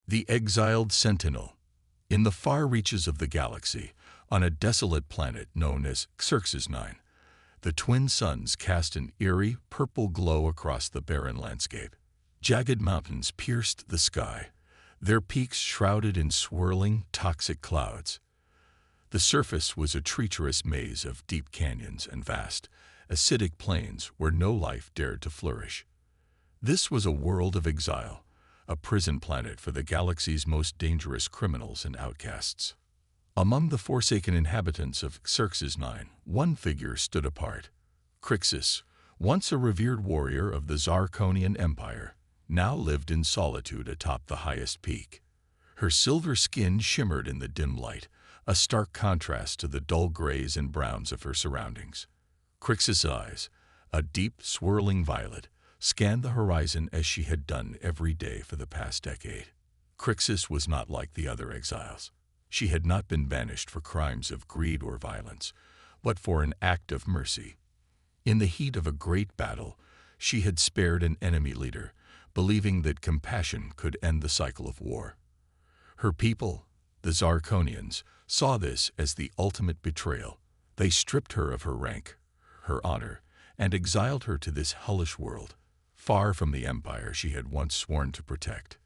The exiled sentinel. In the far reaches of the galaxy, on a desolate planet known as Xerxes 9, the twin suns cast an eerie, purple glow across the barren landscape. Jagged mountains pierced the sky, their peaks shrouded in swirling, toxic clouds. The surface was a treacherous maze of deep canyons and vast, acidic plains where no life dared to flourish. This was a world of exile, a prison planet for the galaxy's most dangerous criminals and outcasts. Among the forsaken inhabitants of Xerxes 9, one figure stood apart. Crixus, once a revered warrior of the Zarkonian Empire, now lived in solitude atop the highest peak. Her silver skin shimmered in the dim light, a stark contrast to the dull grays and browns of her surroundings. Crixus' eyes, a deep, swirling violet, scanned the horizon as she had done every day for the past decade. Crixus was not like the other exiles. She had not been banished for crimes of greed or violence, but for an act of mercy. In the heat of a great battle, she had spared an enemy leader, believing that compassion could end the cycle of war. Her people, the Zarkonians, saw this as the ultimate betrayal. They stripped her of her rank, her honor, and exiled her to this hellish world, far from the empire she had once sworn to protect.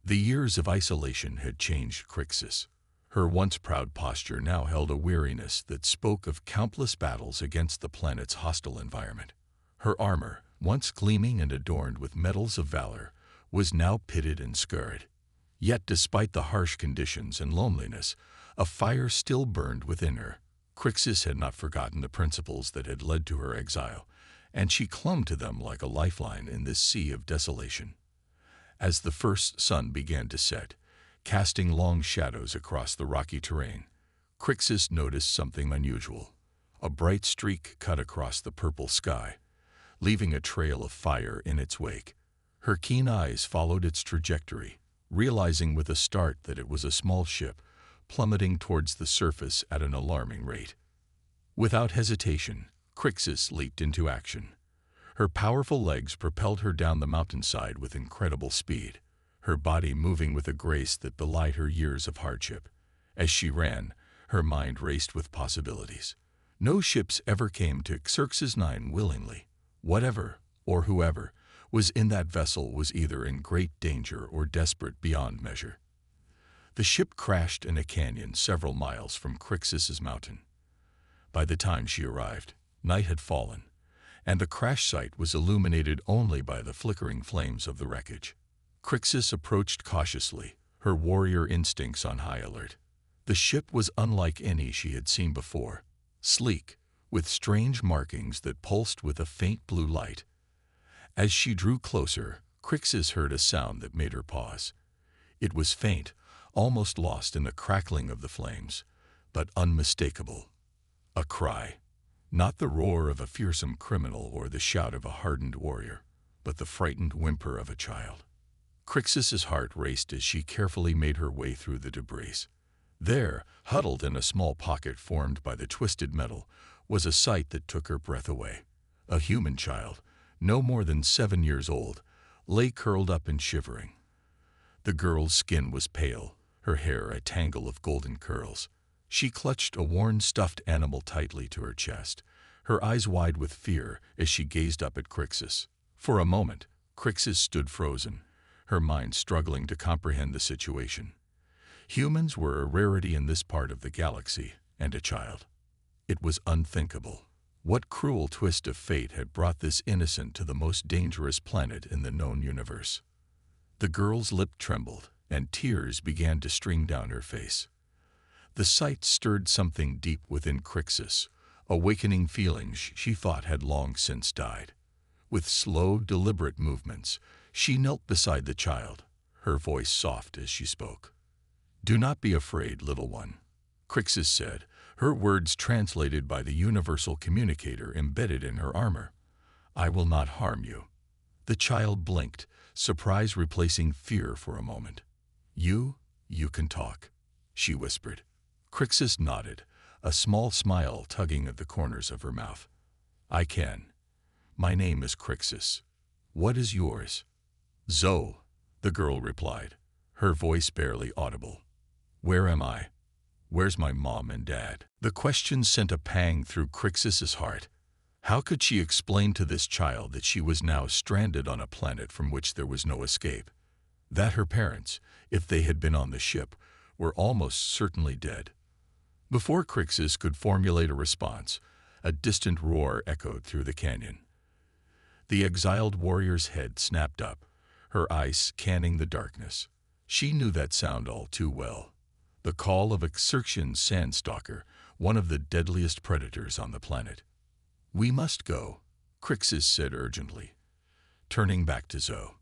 The years of isolation had changed Crixus. Her once proud posture now held a weariness that spoke of countless battles against the planet's hostile environment. Her armor, once gleaming and adorned with medals of valor, was now pitted and scarred. Yet despite the harsh conditions and loneliness, a fire still burned within her. Crixus had not forgotten the principles that had led to her exile, and she clung to them like a lifeline in this sea of desolation. As the first sun began to set, casting long shadows across the rocky terrain, Crixus noticed something unusual. A bright streak cut across the purple sky, leaving a trail of fire in its wake. Her keen eyes followed its trajectory, realizing with a start that it was a small ship plummeting towards the surface at an alarming rate. Without hesitation, Crixus leaped into action. Her powerful legs propelled her down the mountainside with incredible speed, her body moving with a grace that belied her years of hardship. As she ran, her mind raced with possibilities. No ships ever came to Xerxes 9 willingly. Whatever, or whoever, was in that vessel was either in great danger or desperate beyond measure. The ship crashed in a canyon several miles from Crixus's mountain. By the time she arrived, night had fallen, and the crash site was illuminated only by the flickering flames of the wreckage. Crixus approached cautiously, her warrior instincts on high alert. The ship was unlike any she had seen before, sleek, with strange markings that pulsed with a faint blue light. As she drew closer, Crixus heard a sound that made her pause. It was faint, almost lost in the crackling of the flames, but unmistakable. A cry. Not the roar of a fearsome criminal or the shout of a hardened warrior, but the frightened whimper of a child. Crixus's heart raced as she carefully made her way through the debris. There, huddled in a small pocket formed by the twisted metal, was a sight that took her breath away. A human child, no more than 7 years old, lay curled up and shivering. The girl's skin was pale, her hair a tangle of golden curls. She clutched a worn stuffed animal tightly to her chest, her eyes wide with fear as she gazed up at Crixus. For a moment, Crixus stood frozen, her mind struggling to comprehend the situation. Humans were a rarity in this part of the galaxy, and a child. It was unthinkable. What cruel twist of fate had brought this innocent to the most dangerous planet in the known universe? The girl's lip trembled, and tears began to stream down her face. The sight stirred something deep within Crixus, awakening feelings she thought had long since died. With slow, deliberate movements, she knelt beside the child, her voice soft as she spoke. "Do not be afraid, little one," Crixus said, her words translated by the universal communicator embedded in her armor. "I will not harm you." The child blinked, surprise replacing fear for a moment. You can talk," she whispered. Crixus nodded, a small smile tugging at the corners of her mouth. "I can. My name is Crixus. What is yours?" "Zoe," the girl replied, her voice barely audible. "Where am I? Where's my mom and dad?" The question sent a pang through Crixus's heart. How could she explain to this child that she was now stranded on a planet from which there was no escape? That her parents, if they had been on the ship, were almost certainly dead. Before Crixus could formulate a response, a distant roar echoed through the canyon. The exiled warrior's head snapped up, her eyes scanning the darkness. She knew that sound all too well. The call of a Xerxian sandstalker, one of the deadliest predators on the planet. "We must go," Crixus said urgently, turning back to Zoe.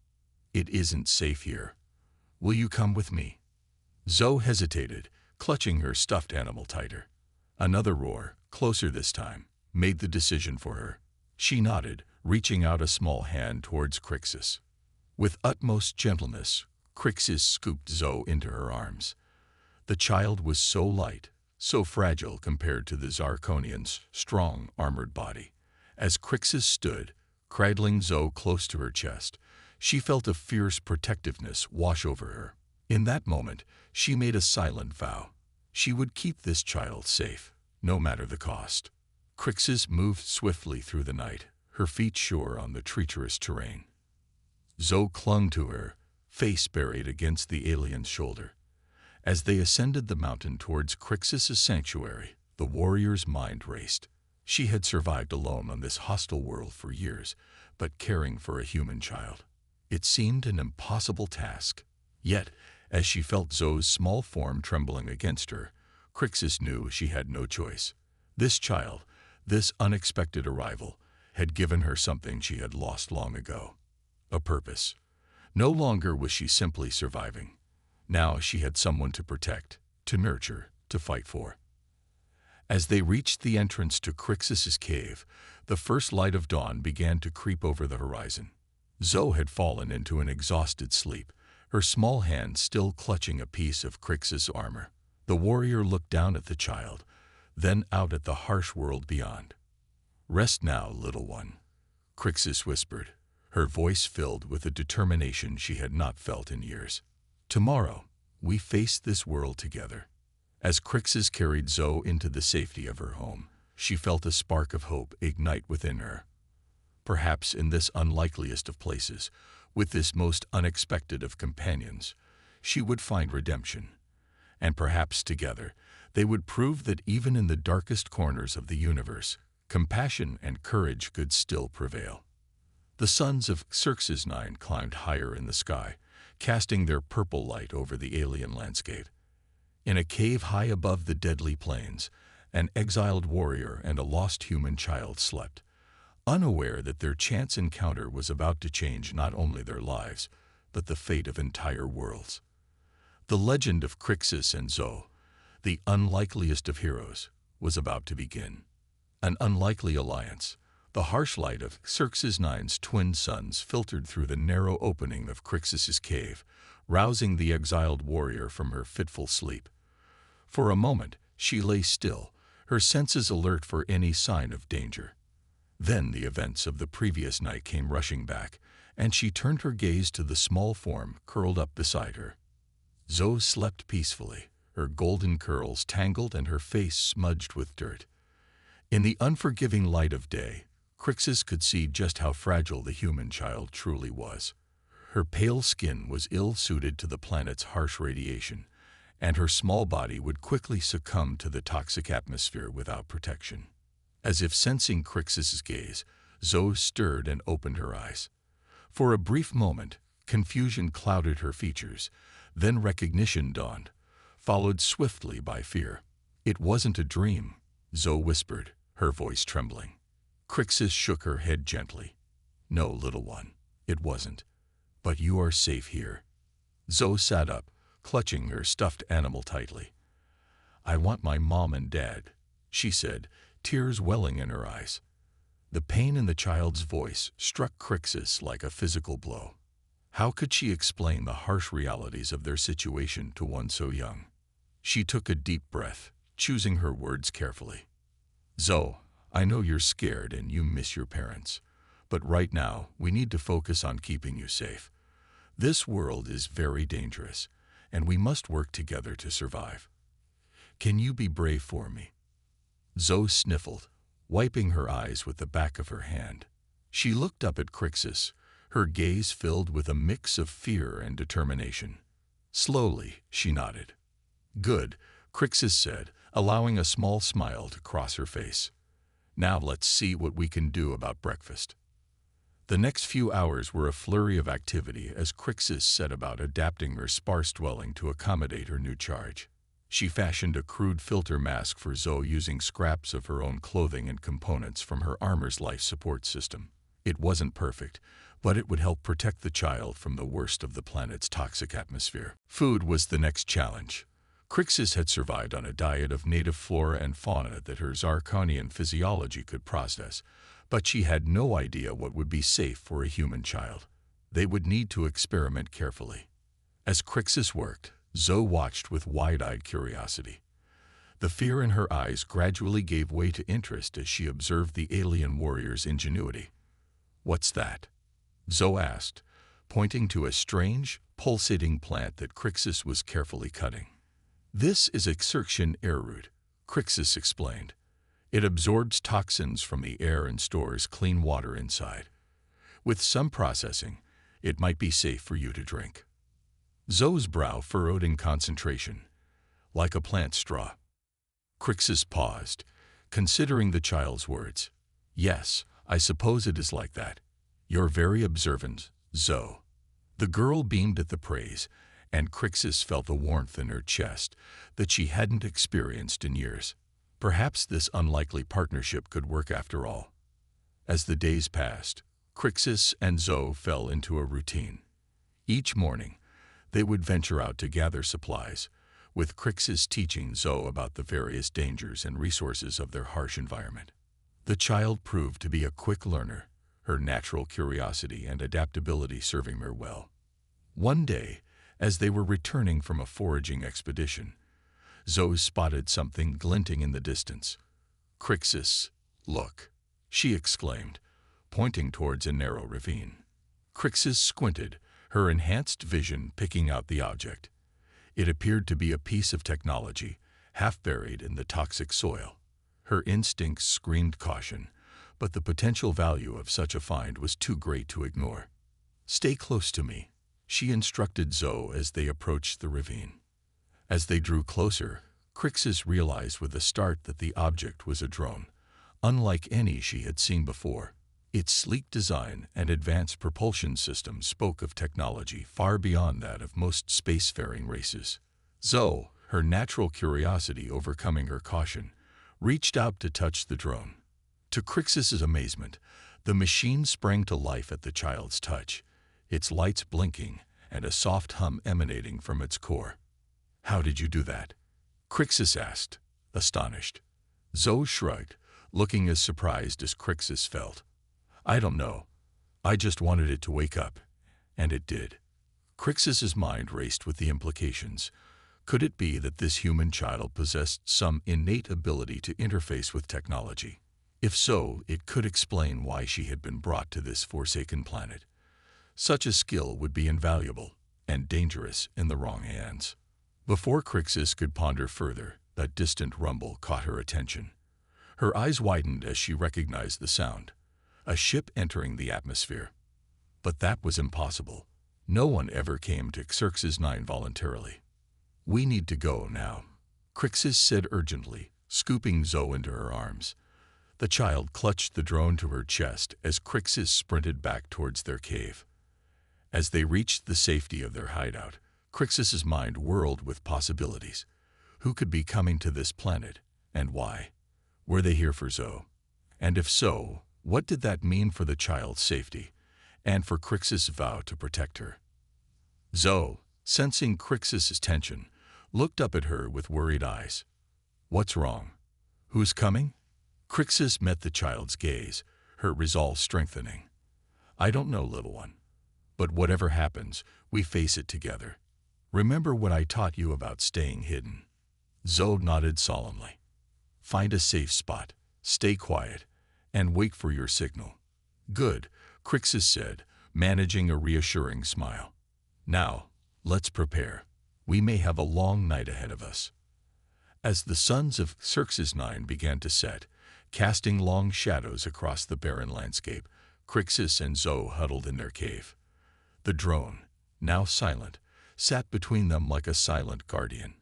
"It isn't safe here. Will you come with me?" Zoe hesitated, clutching her stuffed animal tighter. Another roar, closer this time, made the decision for her. She nodded, reaching out a small hand towards Crixus. With utmost gentleness, Crixus scooped Zoe into her arms. The child was so light, so fragile compared to the Zarkonian's strong, armored body. As Crixus stood, cradling Zoe close to her chest, she felt a fierce protectiveness wash over her. In that moment, she made a silent vow. She would keep this child safe, no matter the cost. Crixus moved swiftly through the night, her feet sure on the treacherous terrain. Zoe clung to her, face buried against the alien's shoulder. As they ascended the mountain towards Crixus's sanctuary, the warrior's mind raced. She had survived alone on this hostile world for years, but caring for a human child. It seemed an impossible task. Yet, as she felt Zoe's small form trembling against her, Crixus knew she had no choice. This child, this unexpected arrival, had given her something she had lost long ago. A purpose. No longer was she simply surviving. Now she had someone to protect, to nurture, to fight for. As they reached the entrance to Crixus's cave, the first light of dawn began to creep over the horizon. Zoe had fallen into an exhausted sleep, her small hand still clutching a piece of Crixus' armor. The warrior looked down at the child, then out at the harsh world beyond. "Rest now, little one," Crixus whispered, her voice filled with a determination she had not felt in years. "Tomorrow, we face this world together." As Crixus carried Zoe into the safety of her home, she felt a spark of hope ignite within her. Perhaps in this unlikeliest of places, with this most unexpected of companions, she would find redemption. And perhaps together, they would prove that even in the darkest corners of the universe, compassion and courage could still prevail. The suns of Xerxes IX climbed higher in the sky, casting their purple light over the alien landscape. In a cave high above the deadly plains, an exiled warrior and a lost human child slept, unaware that their chance encounter was about to change not only their lives, but the fate of entire worlds. The legend of Crixus and Zoe, the unlikeliest of heroes, was about to begin. An unlikely alliance. The harsh light of Xerxes IX's twin suns filtered through the narrow opening of Crixus's cave, rousing the exiled warrior from her fitful sleep. For a moment, she lay still, her senses alert for any sign of danger. Then the events of the previous night came rushing back, and she turned her gaze to the small form curled up beside her. Zoe slept peacefully, her golden curls tangled and her face smudged with dirt. In the unforgiving light of day, Crixus could see just how fragile the human child truly was. Her pale skin was ill-suited to the planet's harsh radiation, and her small body would quickly succumb to the toxic atmosphere without protection. As if sensing Crixus's gaze, Zoe stirred and opened her eyes. For a brief moment, confusion clouded her features, then recognition dawned, followed swiftly by fear. "It wasn't a dream," Zoe whispered, her voice trembling. Crixus shook her head gently. "No, little one, it wasn't. But you are safe here." Zoe sat up, clutching her stuffed animal tightly. "I want my mom and dad," she said, tears welling in her eyes. The pain in the child's voice struck Crixus like a physical blow. How could she explain the harsh realities of their situation to one so young? She took a deep breath, choosing her words carefully. "Zoe, I know you're scared and you miss your parents, but right now we need to focus on keeping you safe. This world is very dangerous, and we must work together to survive. Can you be brave for me?" Zoe sniffled, wiping her eyes with the back of her hand. She looked up at Crixus, her gaze filled with a mix of fear and determination. Slowly, she nodded. "Good," Crixus said, allowing a small smile to cross her face. "Now let's see what we can do about breakfast." The next few hours were a flurry of activity as Crixus set about adapting her sparse dwelling to accommodate her new charge. She fashioned a crude filter mask for Zoe using scraps of her own clothing and components from her armor's life support system. It wasn't perfect, but it would help protect the child from the worst of the planet's toxic atmosphere. Food was the next challenge. Crixus had survived on a diet of native flora and fauna that her Zarkonian physiology could process, but she had no idea what would be safe for a human child. They would need to experiment carefully. As Crixus worked, Zoe watched with wide-eyed curiosity. The fear in her eyes gradually gave way to interest as she observed the alien warrior's ingenuity. "What's that?" Zoe asked, pointing to a strange, pulsating plant that Crixus was carefully cutting. "This is a Xerxian air root," Crixus explained. "It absorbs toxins from the air and stores clean water inside. With some processing, it might be safe for you to drink." Zoe's brow furrowed in concentration, like a plant straw. Crixus paused, considering the child's words. "Yes, I suppose it is like that. You're very observant, Zoe." The girl beamed at the praise, and Crixus felt a warmth in her chest that she hadn't experienced in years. Perhaps this unlikely partnership could work after all. As the days passed, Crixus and Zoe fell into a routine. Each morning, they would venture out to gather supplies, with Crixus teaching Zoe about the various dangers and resources of their harsh environment. The child proved to be a quick learner, her natural curiosity and adaptability serving her well. One day, as they were returning from a foraging expedition, Zoe spotted something glinting in the distance. "Crixus, look," she exclaimed, pointing towards a narrow ravine. Crixus squinted, her enhanced vision picking out the object. It appeared to be a piece of technology, half buried in the toxic soil. Her instincts screamed caution, but the potential value of such a find was too great to ignore. "Stay close to me," she instructed Zoe as they approached the ravine. As they drew closer, Crixus realized with a start that the object was a drone, unlike any she had seen before. Its sleek design and advanced propulsion system spoke of technology far beyond that of most spacefaring races. Zoe, her natural curiosity overcoming her caution, reached out to touch the drone. To Crixus's amazement, the machine sprang to life at the child's touch, its lights blinking and a soft hum emanating from its core. "How did you do that?" Crixus asked, astonished. Zoe shrugged, looking as surprised as Crixus felt. "I don't know. I just wanted it to wake up, and it did." Crixus's mind raced with the implications. Could it be that this human child possessed some innate ability to interface with technology? If so, it could explain why she had been brought to this forsaken planet. Such a skill would be invaluable and dangerous in the wrong hands. Before Crixus could ponder further, a distant rumble caught her attention. Her eyes widened as she recognized the sound. A ship entering the atmosphere. But that was impossible. No one ever came to Xerxes 9 voluntarily. "We need to go now," Crixus said urgently, scooping Zoe into her arms. The child clutched the drone to her chest as Crixus sprinted back towards their cave. As they reached the safety of their hideout, Crixus's mind whirled with possibilities. Who could be coming to this planet, and why? Were they here for Zoe? And if so, what did that mean for the child's safety, and for Crixus' vow to protect her? Zoe, sensing Crixus' tension, looked up at her with worried eyes. "What's wrong? Who's coming?" Crixus met the child's gaze, her resolve strengthening. "I don't know, little one. But whatever happens, we face it together. Remember what I taught you about staying hidden." Zoe nodded solemnly. "Find a safe spot, stay quiet, and wait for your signal." "Good," Crixus said, managing a reassuring smile. "Now, let's prepare. We may have a long night ahead of us." As the suns of Xerxes IX began to set, casting long shadows across the barren landscape, Crixus and Zoe huddled in their cave. The drone, now silent, sat between them like a silent guardian.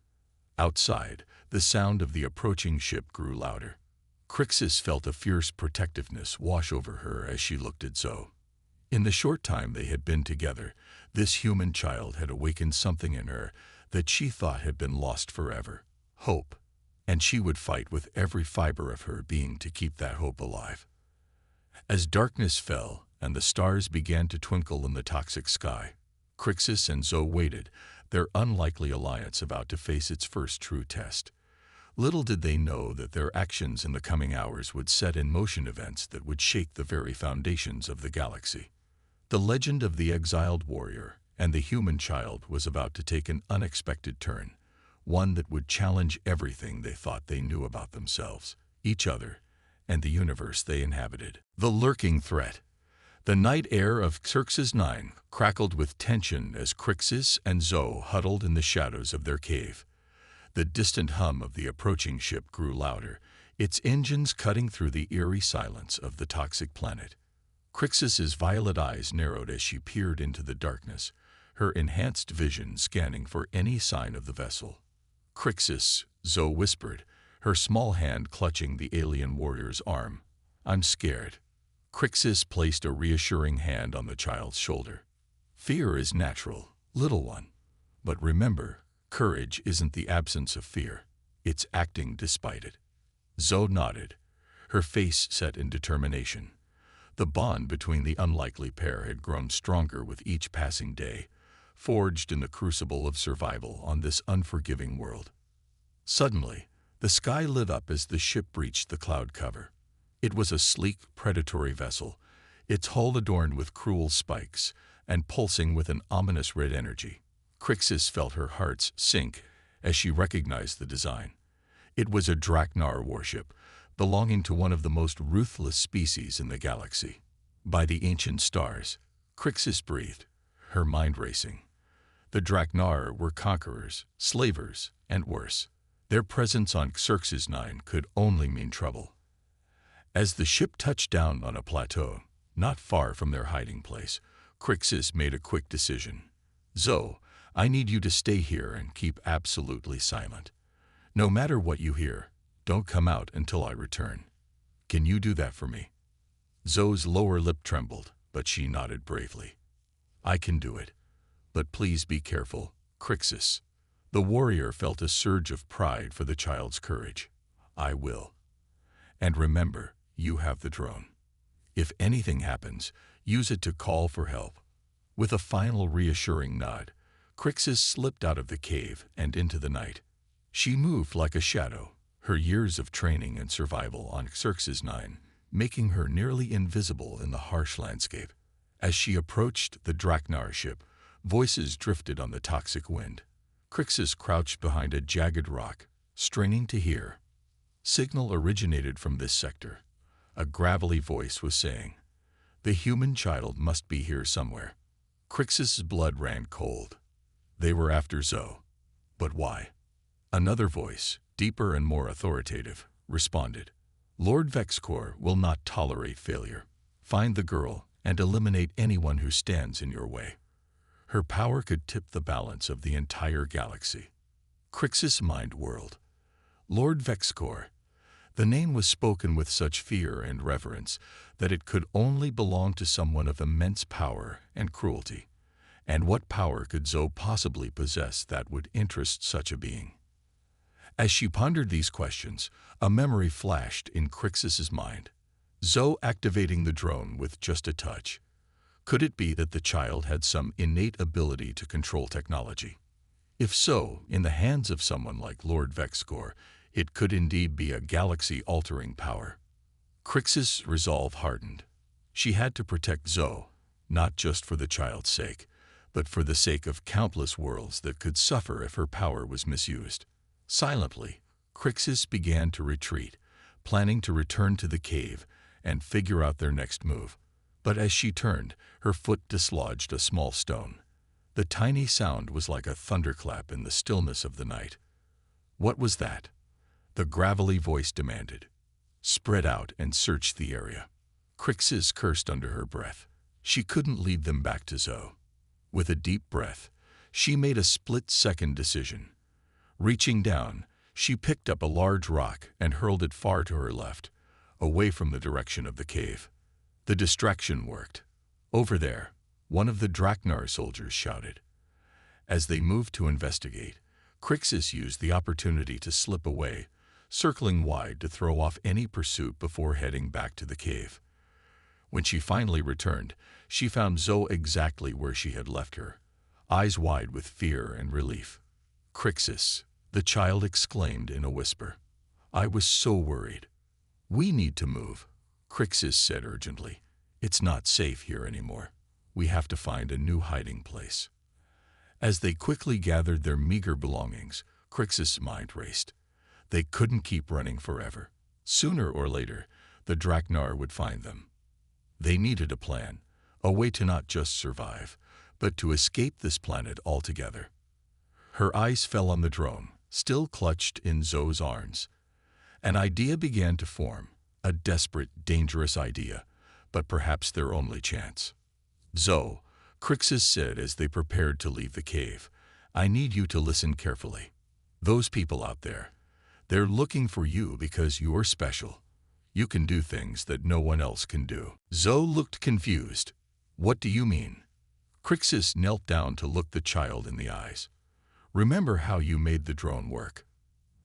Outside, the sound of the approaching ship grew louder. Crixus felt a fierce protectiveness wash over her as she looked at Zoe. In the short time they had been together, this human child had awakened something in her that she thought had been lost forever. Hope. And she would fight with every fiber of her being to keep that hope alive. As darkness fell and the stars began to twinkle in the toxic sky, Crixus and Zoe waited, their unlikely alliance about to face its first true test. Little did they know that their actions in the coming hours would set in motion events that would shake the very foundations of the galaxy. The legend of the exiled warrior and the human child was about to take an unexpected turn, one that would challenge everything they thought they knew about themselves, each other, and the universe they inhabited. The lurking threat. The night air of Xerxes IX crackled with tension as Crixus and Zoe huddled in the shadows of their cave. The distant hum of the approaching ship grew louder, its engines cutting through the eerie silence of the toxic planet. Crixus's violet eyes narrowed as she peered into the darkness, her enhanced vision scanning for any sign of the vessel. "Crixus," Zoe whispered, her small hand clutching the alien warrior's arm. "I'm scared." Crixus placed a reassuring hand on the child's shoulder. "Fear is natural, little one. But remember, courage isn't the absence of fear. It's acting despite it." Zoe nodded, her face set in determination. The bond between the unlikely pair had grown stronger with each passing day, forged in the crucible of survival on this unforgiving world. Suddenly, the sky lit up as the ship breached the cloud cover. It was a sleek, predatory vessel, its hull adorned with cruel spikes and pulsing with an ominous red energy. Crixus felt her heart sink as she recognized the design. It was a Draknar warship, belonging to one of the most ruthless species in the galaxy. By the ancient stars, Crixus breathed, her mind racing. The Draknar were conquerors, slavers, and worse. Their presence on Xerxes IX could only mean trouble. As the ship touched down on a plateau, not far from their hiding place, Crixus made a quick decision. "Zoe, I need you to stay here and keep absolutely silent. No matter what you hear, don't come out until I return. Can you do that for me?" Zoe's lower lip trembled, but she nodded bravely. "I can do it. But please be careful, Crixus." The warrior felt a surge of pride for the child's courage. "I will. And remember, you have the drone. If anything happens, use it to call for help." With a final reassuring nod, Crixus slipped out of the cave and into the night. She moved like a shadow, her years of training and survival on Xerxes IX making her nearly invisible in the harsh landscape. As she approached the Draknar ship, voices drifted on the toxic wind. Crixus crouched behind a jagged rock, straining to hear. Signal originated from this sector. A gravelly voice was saying, "The human child must be here somewhere." Crixus's blood ran cold. They were after Zoe. But why? Another voice, deeper and more authoritative, responded. "Lord Vexcor will not tolerate failure. Find the girl and eliminate anyone who stands in your way. Her power could tip the balance of the entire galaxy." Crixus' mind whirled. Lord Vexcor. The name was spoken with such fear and reverence that it could only belong to someone of immense power and cruelty. And what power could Zoe possibly possess that would interest such a being? As she pondered these questions, a memory flashed in Crixus's mind. Zoe activating the drone with just a touch. Could it be that the child had some innate ability to control technology? If so, in the hands of someone like Lord Vexcor, it could indeed be a galaxy-altering power. Crixus' resolve hardened. She had to protect Zoe, not just for the child's sake, but for the sake of countless worlds that could suffer if her power was misused. Silently, Crixus began to retreat, planning to return to the cave and figure out their next move. But as she turned, her foot dislodged a small stone. The tiny sound was like a thunderclap in the stillness of the night. What was that? The gravelly voice demanded. Spread out and search the area. Crixus cursed under her breath. She couldn't lead them back to Zoe. With a deep breath, she made a split-second decision. Reaching down, she picked up a large rock and hurled it far to her left, away from the direction of the cave. The distraction worked. Over there, one of the Draknar soldiers shouted. As they moved to investigate, Crixus used the opportunity to slip away, circling wide to throw off any pursuit before heading back to the cave. When she finally returned, she found Zoe exactly where she had left her, eyes wide with fear and relief. Crixus, the child exclaimed in a whisper. I was so worried. We need to move, Crixus said urgently. It's not safe here anymore. We have to find a new hiding place. As they quickly gathered their meager belongings, Crixus' mind raced. They couldn't keep running forever. Sooner or later, the Draknar would find them. They needed a plan, a way to not just survive, but to escape this planet altogether. Her eyes fell on the drone, still clutched in Zoe's arms. An idea began to form, a desperate, dangerous idea, but perhaps their only chance. Zoe, Crixus said as they prepared to leave the cave, I need you to listen carefully. Those people out there, they're looking for you because you're special. You can do things that no one else can do. Zoe looked confused. What do you mean? Crixus knelt down to look the child in the eyes. Remember how you made the drone work.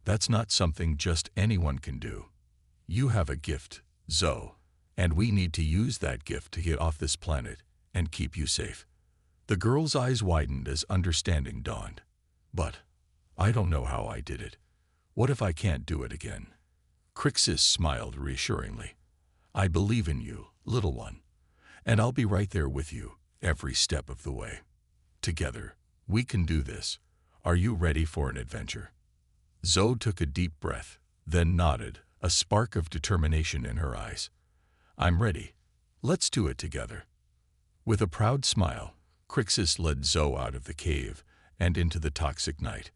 That's not something just anyone can do. You have a gift, Zoe, and we need to use that gift to get off this planet and keep you safe. The girl's eyes widened as understanding dawned. But I don't know how I did it. What if I can't do it again? Crixus smiled reassuringly. I believe in you, little one, and I'll be right there with you every step of the way. Together, we can do this. Are you ready for an adventure? Zoe took a deep breath, then nodded, a spark of determination in her eyes. I'm ready. Let's do it together. With a proud smile, Crixus led Zoe out of the cave and into the toxic night.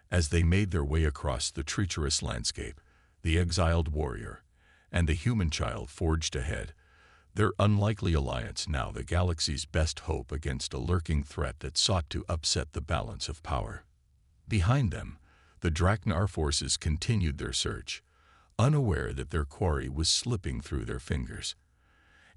As they made their way across the treacherous landscape, the exiled warrior and the human child forged ahead, their unlikely alliance now the galaxy's best hope against a lurking threat that sought to upset the balance of power. Behind them, the Draknar forces continued their search, unaware that their quarry was slipping through their fingers.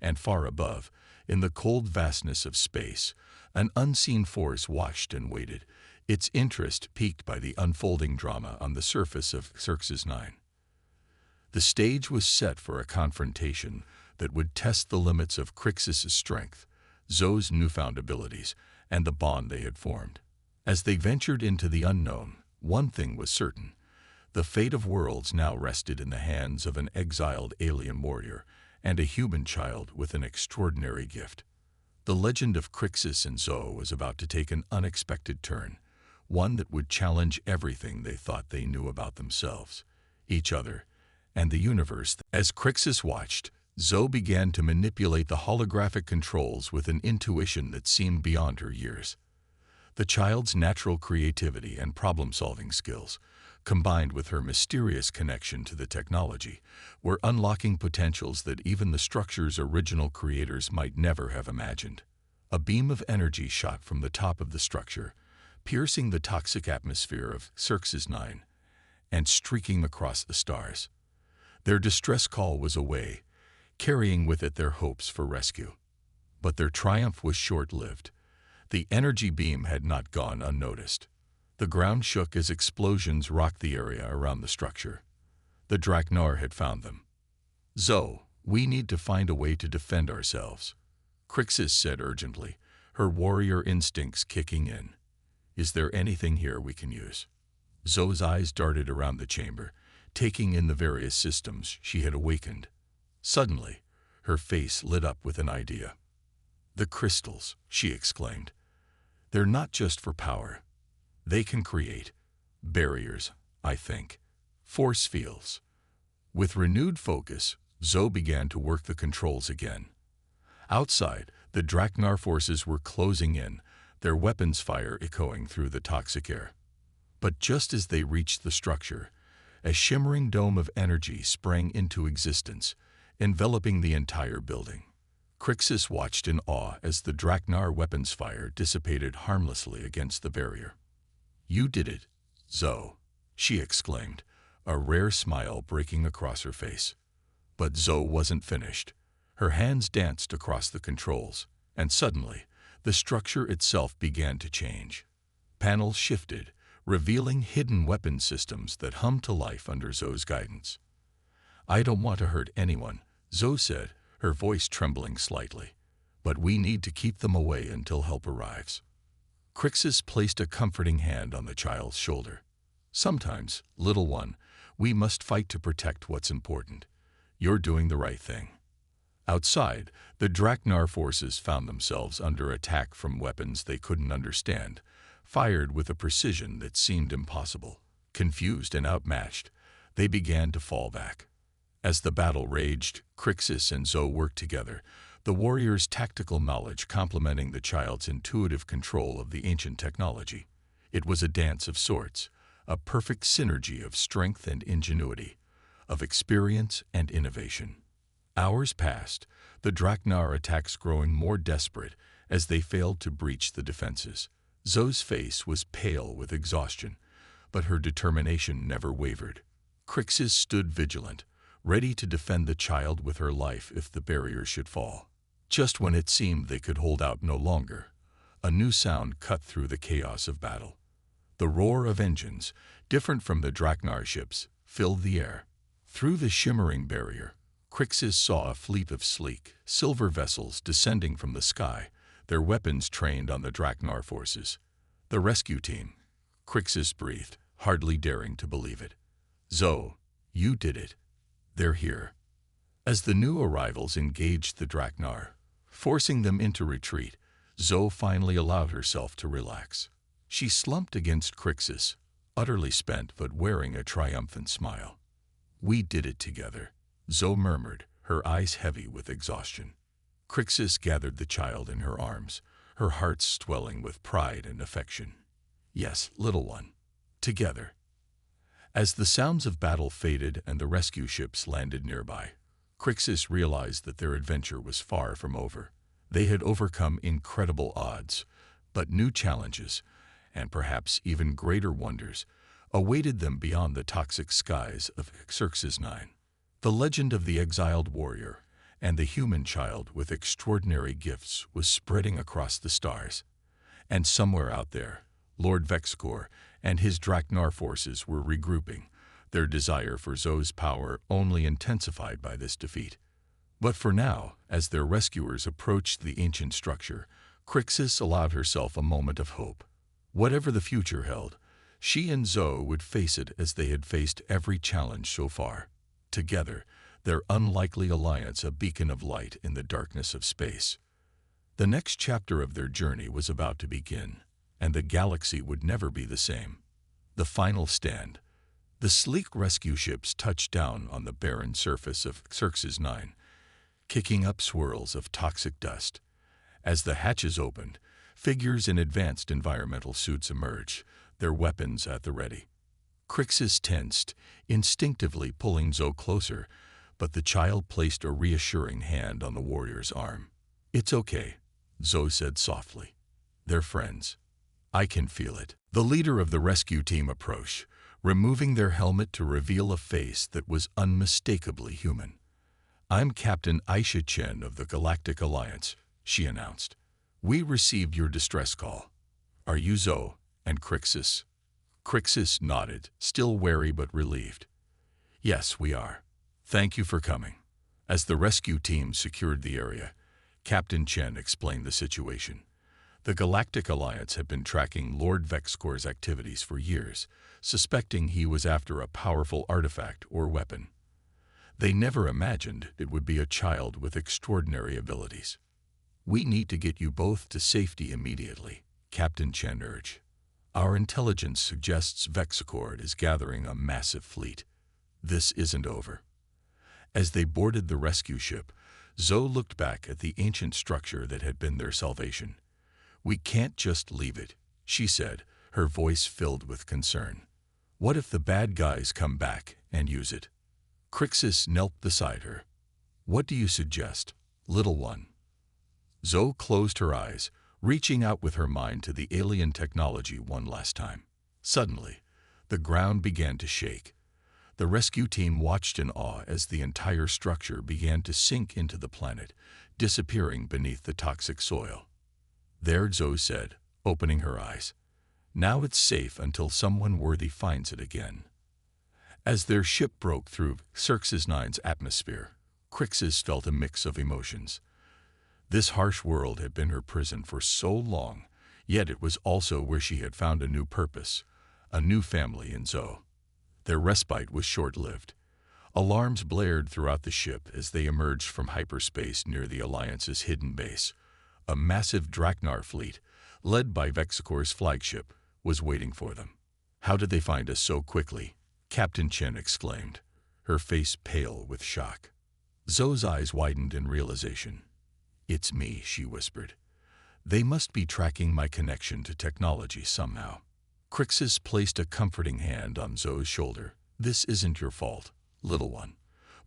And far above, in the cold vastness of space, an unseen force watched and waited, its interest piqued by the unfolding drama on the surface of Xerxes 9. The stage was set for a confrontation that would test the limits of Crixus' strength, Zoe's newfound abilities, and the bond they had formed. As they ventured into the unknown, one thing was certain. The fate of worlds now rested in the hands of an exiled alien warrior and a human child with an extraordinary gift. The legend of Crixus and Zoe was about to take an unexpected turn, one that would challenge everything they thought they knew about themselves, each other, and the universe. As Crixus watched, Zoe began to manipulate the holographic controls with an intuition that seemed beyond her years. The child's natural creativity and problem-solving skills, combined with her mysterious connection to the technology, were unlocking potentials that even the structure's original creators might never have imagined. A beam of energy shot from the top of the structure, piercing the toxic atmosphere of Xerxes 9 and streaking across the stars. Their distress call was away, carrying with it their hopes for rescue. But their triumph was short-lived. The energy beam had not gone unnoticed. The ground shook as explosions rocked the area around the structure. The Draknar had found them. Zoe, we need to find a way to defend ourselves, Crixus said urgently, her warrior instincts kicking in. Is there anything here we can use? Zoe's eyes darted around the chamber, taking in the various systems she had awakened. Suddenly, her face lit up with an idea. The crystals, she exclaimed. They're not just for power. They can create barriers, I think. Force fields. With renewed focus, Zoe began to work the controls again. Outside, the Draknar forces were closing in, their weapons fire echoing through the toxic air. But just as they reached the structure, a shimmering dome of energy sprang into existence, enveloping the entire building. Crixus watched in awe as the Draknar weapons fire dissipated harmlessly against the barrier. "You did it, Zoe," she exclaimed, a rare smile breaking across her face. But Zoe wasn't finished. Her hands danced across the controls, and suddenly, the structure itself began to change. Panels shifted, revealing hidden weapon systems that hummed to life under Zoe's guidance. "I don't want to hurt anyone," Zoe said, her voice trembling slightly, "but we need to keep them away until help arrives." Crixus placed a comforting hand on the child's shoulder. "Sometimes, little one, we must fight to protect what's important. You're doing the right thing." Outside, the Draknar forces found themselves under attack from weapons they couldn't understand, fired with a precision that seemed impossible. Confused and outmatched, they began to fall back. As the battle raged, Crixus and Zoe worked together, the warrior's tactical knowledge complementing the child's intuitive control of the ancient technology. It was a dance of sorts, a perfect synergy of strength and ingenuity, of experience and innovation. Hours passed, the Draknar attacks growing more desperate as they failed to breach the defenses. Zoe's face was pale with exhaustion, but her determination never wavered. Crixus stood vigilant, ready to defend the child with her life if the barrier should fall. Just when it seemed they could hold out no longer, a new sound cut through the chaos of battle. The roar of engines, different from the Draknar ships, filled the air. Through the shimmering barrier, Crixus saw a fleet of sleek, silver vessels descending from the sky, their weapons trained on the Draknar forces. "The rescue team," Crixus breathed, hardly daring to believe it. "Zoe, you did it. They're here." As the new arrivals engaged the Draknar, forcing them into retreat, Zoe finally allowed herself to relax. She slumped against Crixus, utterly spent but wearing a triumphant smile. "We did it together," Zoe murmured, her eyes heavy with exhaustion. Crixus gathered the child in her arms, her heart swelling with pride and affection. "Yes, little one. Together." As the sounds of battle faded and the rescue ships landed nearby, Crixus realized that their adventure was far from over. They had overcome incredible odds, but new challenges, and perhaps even greater wonders, awaited them beyond the toxic skies of Xerxes 9. The legend of the exiled warrior and the human child with extraordinary gifts was spreading across the stars. And somewhere out there, Lord Vexcor and his Draknar forces were regrouping, their desire for Zoe's power only intensified by this defeat. But for now, as their rescuers approached the ancient structure, Crixus allowed herself a moment of hope. Whatever the future held, she and Zoe would face it as they had faced every challenge so far. Together, their unlikely alliance a beacon of light in the darkness of space. The next chapter of their journey was about to begin, and the galaxy would never be the same. The final stand. The sleek rescue ships touched down on the barren surface of Xerxes 9, kicking up swirls of toxic dust. As the hatches opened, figures in advanced environmental suits emerged, their weapons at the ready. Crixus tensed, instinctively pulling Zoe closer, but the child placed a reassuring hand on the warrior's arm. "It's okay," Zoe said softly. "They're friends. I can feel it." The leader of the rescue team approached, removing their helmet to reveal a face that was unmistakably human. "I'm Captain Aisha Chen of the Galactic Alliance," she announced. "We received your distress call. Are you Zoe and Crixus?" Crixus nodded, still wary but relieved. "Yes, we are. Thank you for coming." As the rescue team secured the area, Captain Chen explained the situation. The Galactic Alliance had been tracking Lord Vexcor's activities for years, suspecting he was after a powerful artifact or weapon. They never imagined it would be a child with extraordinary abilities. "We need to get you both to safety immediately," Captain Chen urged. "Our intelligence suggests Vexcor is gathering a massive fleet. This isn't over." As they boarded the rescue ship, Zoe looked back at the ancient structure that had been their salvation. "We can't just leave it," she said, her voice filled with concern. "What if the bad guys come back and use it?" Crixus knelt beside her. "What do you suggest, little one?" Zoe closed her eyes, reaching out with her mind to the alien technology one last time. Suddenly, the ground began to shake. The rescue team watched in awe as the entire structure began to sink into the planet, disappearing beneath the toxic soil. "There," Zoe said, opening her eyes. "Now it's safe until someone worthy finds it again." As their ship broke through Xerxes IX's atmosphere, Crixus felt a mix of emotions. This harsh world had been her prison for so long, yet it was also where she had found a new purpose, a new family in Zoe. Their respite was short-lived. Alarms blared throughout the ship as they emerged from hyperspace near the Alliance's hidden base. A massive Draknar fleet, led by Vexacor's flagship, was waiting for them. "How did they find us so quickly?" Captain Chen exclaimed, her face pale with shock. Zoe's eyes widened in realization. "It's me," she whispered. "They must be tracking my connection to technology somehow." Crixus placed a comforting hand on Zoe's shoulder. "This isn't your fault, little one,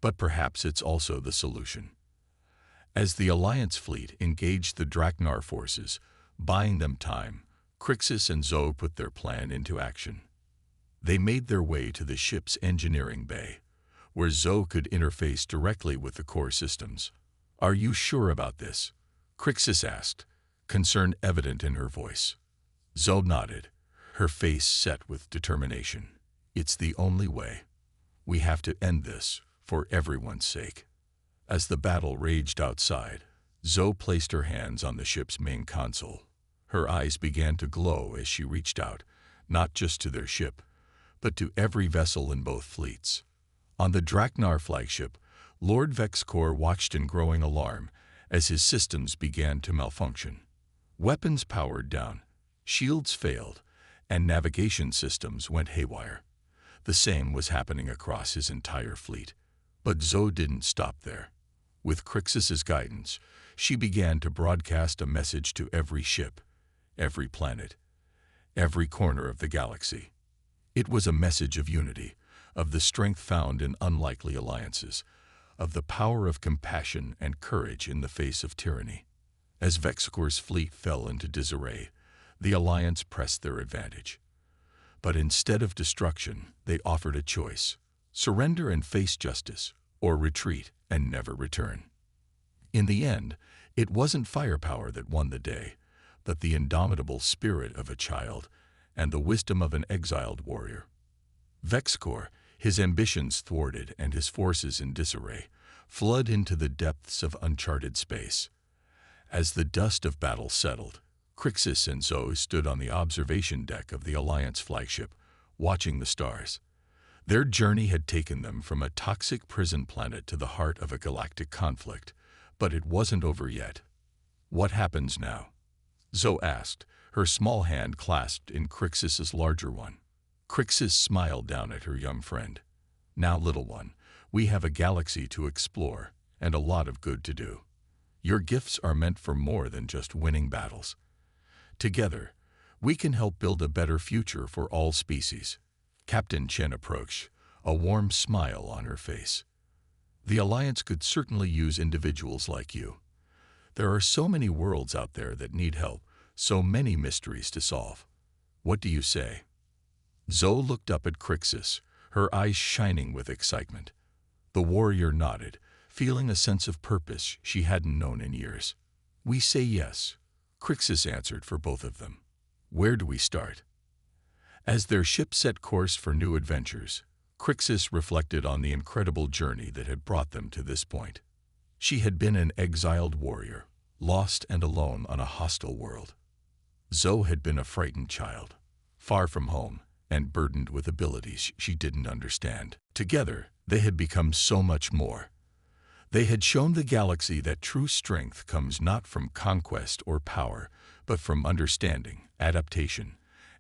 but perhaps it's also the solution." As the Alliance fleet engaged the Draknar forces, buying them time, Crixus and Zoe put their plan into action. They made their way to the ship's engineering bay, where Zoe could interface directly with the core systems. "Are you sure about this?" Crixus asked, concern evident in her voice. Zoe nodded, her face set with determination. "It's the only way. We have to end this, for everyone's sake." As the battle raged outside, Zoe placed her hands on the ship's main console. Her eyes began to glow as she reached out, not just to their ship, but to every vessel in both fleets. On the Draknar flagship, Lord Vexacor watched in growing alarm as his systems began to malfunction. Weapons powered down, shields failed, and navigation systems went haywire. The same was happening across his entire fleet. But Zoe didn't stop there. With Crixus's guidance, she began to broadcast a message to every ship, every planet, every corner of the galaxy. It was a message of unity, of the strength found in unlikely alliances, of the power of compassion and courage in the face of tyranny. As Vexacor's fleet fell into disarray, the Alliance pressed their advantage. But instead of destruction, they offered a choice: surrender and face justice, or retreat and never return. In the end, it wasn't firepower that won the day, but the indomitable spirit of a child and the wisdom of an exiled warrior. Vexacor, his ambitions thwarted and his forces in disarray, fled into the depths of uncharted space. As the dust of battle settled, Crixus and Zoe stood on the observation deck of the Alliance flagship, watching the stars. Their journey had taken them from a toxic prison planet to the heart of a galactic conflict, but it wasn't over yet. "What happens now?" Zoe asked, her small hand clasped in Crixus's larger one. Crixus smiled down at her young friend. "Now, little one, we have a galaxy to explore and a lot of good to do. Your gifts are meant for more than just winning battles. Together, we can help build a better future for all species." Captain Chen approached, a warm smile on her face. "The Alliance could certainly use individuals like you. There are so many worlds out there that need help, so many mysteries to solve. What do you say?" Zoe looked up at Crixus, her eyes shining with excitement. The warrior nodded, feeling a sense of purpose she hadn't known in years. "We say yes," Crixus answered for both of them. "Where do we start?" As their ship set course for new adventures, Crixus reflected on the incredible journey that had brought them to this point. She had been an exiled warrior, lost and alone on a hostile world. Zoe had been a frightened child, far from home and burdened with abilities she didn't understand. Together, they had become so much more. They had shown the galaxy that true strength comes not from conquest or power, but from understanding, adaptation,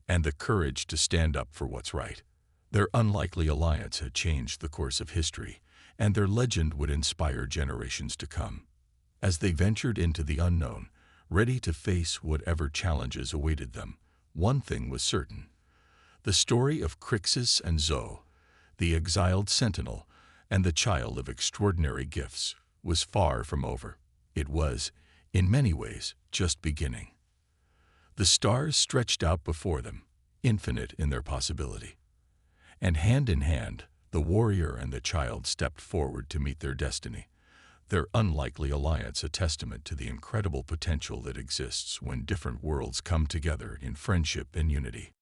and the courage to stand up for what's right. Their unlikely alliance had changed the course of history, and their legend would inspire generations to come. As they ventured into the unknown, ready to face whatever challenges awaited them. One thing was certain. The story of Crixus and Zoe, the exiled sentinel, and the child of extraordinary gifts, was far from over. It was, in many ways, just beginning. The stars stretched out before them, infinite in their possibility. And hand in hand, the warrior and the child stepped forward to meet their destiny, their unlikely alliance a testament to the incredible potential that exists when different worlds come together in friendship and unity.